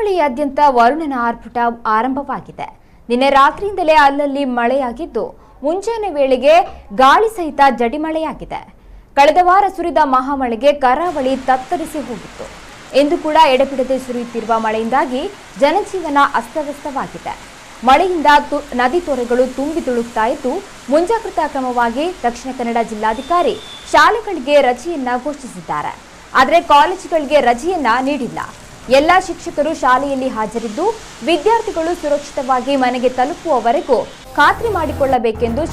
ಕರಾವಳಿಯಾದ್ಯಂತ ವರುಣನ ಆರ್ಭಟ ಆರಂಭವಾಗಿದೆ. ನಿನ್ನೆ ರಾತ್ರಿಯಿಂದಲೇ ಅಲ್ಲಲ್ಲಿ ಮಳೆಯಾಗಿದ್ದು ಮುಂಜಾನೆ ವೇಳೆಗೆ ಗಾಳಿ ಸಹಿತ ಜಡಿಮಳೆಯಾಗಿದೆ. ಕಳೆದ ವಾರ ಸುರಿದ ಮಹಾಮಳೆಗೆ ಕರಾವಳಿ ತತ್ತರಿಸಿ ಹೋಗಿತ್ತು. ಇಂದು ಕೂಡ ಎಡೆಬಿಡದೆ ಸುರಿಯುತ್ತಿರುವ ಮಳೆಯಿಂದಾಗಿ ಜನಜೀವನ ಅಸ್ತವ್ಯಸ್ತವಾಗಿದೆ. ಮಳೆಯಿಂದ ನದಿ ತೊರೆಗಳು ತುಂಬಿ ತುಳುಕ್ತಾ ಇದ್ದು ಮುಂಜಾಗ್ರತಾ ಕ್ರಮವಾಗಿ ದಕ್ಷಿಣ ಕನ್ನಡ ಜಿಲ್ಲಾಧಿಕಾರಿ ಶಾಲೆಗಳಿಗೆ ರಜೆಯನ್ನ ಘೋಷಿಸಿದ್ದಾರೆ. ಆದರೆ ಕಾಲೇಜುಗಳಿಗೆ ರಜೆಯನ್ನ ನೀಡಿಲ್ಲ. ಎಲ್ಲ ಶಿಕ್ಷಕರು ಶಾಲೆಯಲ್ಲಿ ಹಾಜರಿದ್ದು ವಿದ್ಯಾರ್ಥಿಗಳು ಸುರಕ್ಷಿತವಾಗಿ ಮನೆಗೆ ತಲುಪುವವರೆಗೂ ಖಾತ್ರಿ ಮಾಡಿಕೊಳ್ಳಬೇಕೆಂದು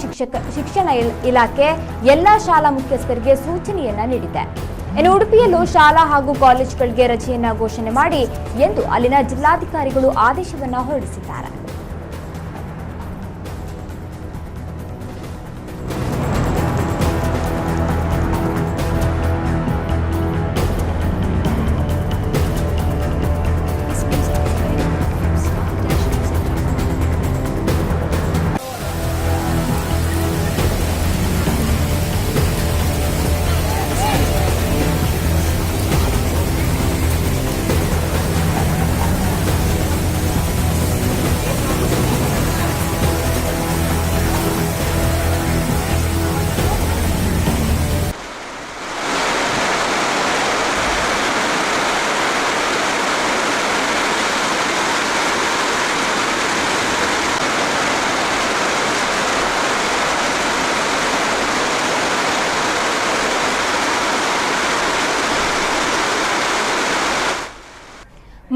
ಶಿಕ್ಷಣ ಇಲಾಖೆ ಎಲ್ಲ ಶಾಲಾ ಮುಖ್ಯಸ್ಥರಿಗೆ ಸೂಚನೆಯನ್ನ ನೀಡಿದೆ. ಇನ್ನು ಉಡುಪಿಯಲ್ಲೂ ಶಾಲಾ ಹಾಗೂ ಕಾಲೇಜುಗಳಿಗೆ ರಜೆಯನ್ನ ಘೋಷಣೆ ಮಾಡಿ ಎಂದು ಅಲ್ಲಿನ ಜಿಲ್ಲಾಧಿಕಾರಿಗಳು ಆದೇಶವನ್ನ ಹೊರಡಿಸಿದ್ದಾರೆ.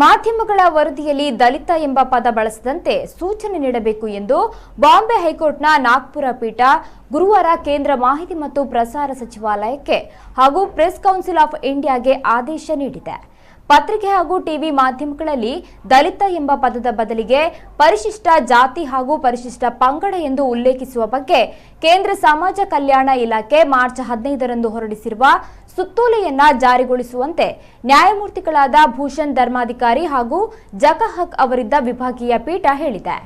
ಮಾಧ್ಯಮಗಳ ವರದಿಯಲ್ಲಿ ದಲಿತ ಎಂಬ ಪದ ಬಳಸದಂತೆ ಸೂಚನೆ ನೀಡಬೇಕು ಎಂದು ಬಾಂಬೆ ಹೈಕೋರ್ಟ್ನ ನಾಗ್ಪುರ ಪೀಠ ಗುರುವಾರ ಕೇಂದ್ರ ಮಾಹಿತಿ ಮತ್ತು ಪ್ರಸಾರ ಸಚಿವಾಲಯಕ್ಕೆ ಹಾಗೂ ಪ್ರೆಸ್ ಕೌನ್ಸಿಲ್ ಆಫ್ ಇಂಡಿಯಾಗೆ ಆದೇಶ ನೀಡಿದೆ. ಪತ್ರಿಕೆ ಹಾಗೂ ಟಿವಿ ಮಾಧ್ಯಮಗಳಲ್ಲಿ ದಲಿತ ಎಂಬ ಪದದ ಬದಲಿಗೆ ಪರಿಶಿಷ್ಟ ಜಾತಿ ಹಾಗೂ ಪರಿಶಿಷ್ಟ ಪಂಗಡ ಎಂದು ಉಲ್ಲೇಖಿಸುವ ಬಗ್ಗೆ ಕೇಂದ್ರ ಸಮಾಜ ಕಲ್ಯಾಣ ಇಲಾಖೆ ಮಾರ್ಚ್ 15ರಂದು ಹೊರಡಿಸಿರುವ ಸುತ್ತೋಲೆಯನ್ನ ಜಾರಿಗೊಳಿಸುವಂತೆ ನ್ಯಾಯಮೂರ್ತಿಗಳಾದ ಭೂಷಣ್ ಧರ್ಮಾಧಿಕಾರಿ ಹಾಗೂ ಜಕಹಕ್ ಅವರಿದ್ದ ವಿಭಾಗೀಯ ಪೀಠ ಹೇಳಿದೆ.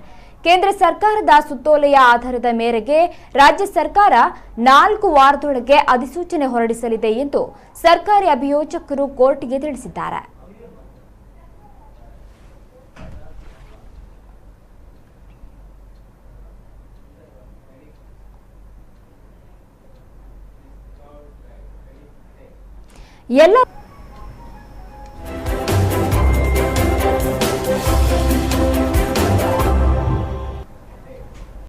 ಕೇಂದ್ರ ಸರ್ಕಾರದ ಸುತ್ತೋಲೆಯ ಆಧಾರದ ಮೇರೆಗೆ ರಾಜ್ಯ ಸರ್ಕಾರ 4 ವಾರದೊಳಗೆ ಅಧಿಸೂಚನೆ ಹೊರಡಿಸಲಿದೆ ಎಂದು ಸರ್ಕಾರಿ ಅಭಿಯೋಜಕರು ಕೋರ್ಟ್ಗೆ ತಿಳಿಸಿದ್ದಾರೆ. ಎಲ್ಲ